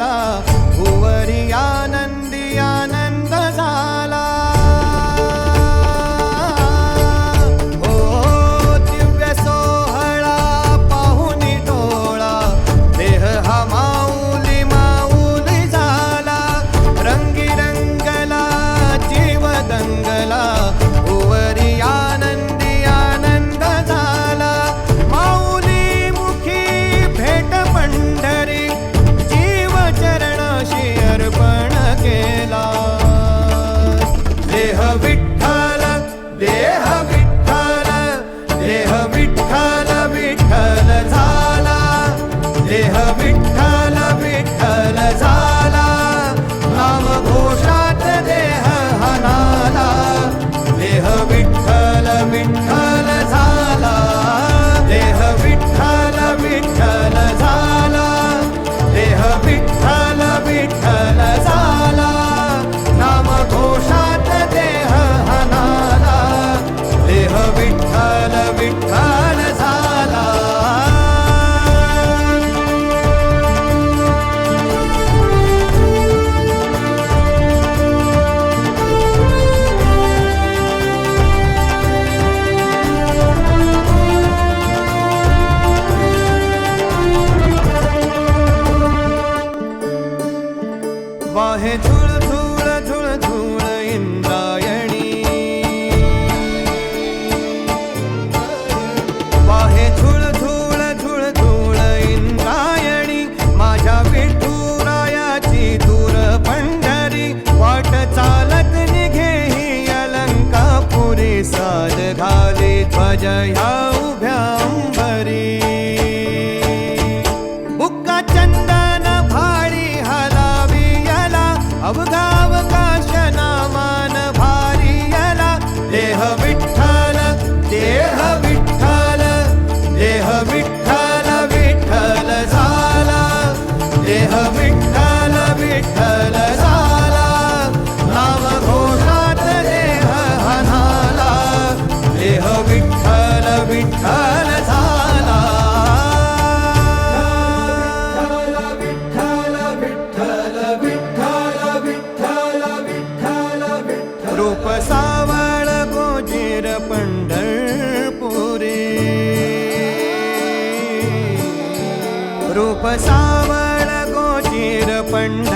झाला, भुवरी आनंदी आनंद झाला. हो दिव्य सोहळा पाहुनी टोळा, देह हा माऊली माऊली झाला. रंगी रंगला जीव दंगला, भुवरी आनंदी आनंद झाला. माऊली मुखी भेट पंढरी, जीव चरणाशी अर्पण केला. देह विठ्ठल देह विठ्ठल देह विठ्ठल विठ्ठल झाला. देह विठ्ठल विठ्ठल झाला, नाम घोषात देह हनाला. देह विठ्ठल विठ्ठल झाला, देह विठ्ठल विठ्ठल झाला. देह विठ्ठल विठ्ठल झाला, नाम घोषात देह हनाला. देह विठ्ठल विठ्ठल झाला. वाहे झुळ झुळ झुळ झुळ इंद्रायणी, वाहे झुळ झुळ झुळ झुळ इंद्रायणी. माझ्या विठुरायाची दूर पंढरी, वाट चालत निघे ही अलंकापुरी. साद घाली ध्वज ह्या उभ्या अंबरी, बुक्का चंदन भाळी हलावी याला. अवघावकाश नामान भारी याला. देह विठ्ठल देह विठ्ठल देह विठ्ठल विठ्ठल झाला. देह विठ्ठल विठ्ठल झाला, नाम घोषात देह हनाला. देह विठ्ठल विठ्ठल झाला. रूप सावळ गोजीर पंढरपुरी, रूप सावळ गोजीर पंढरपुरी.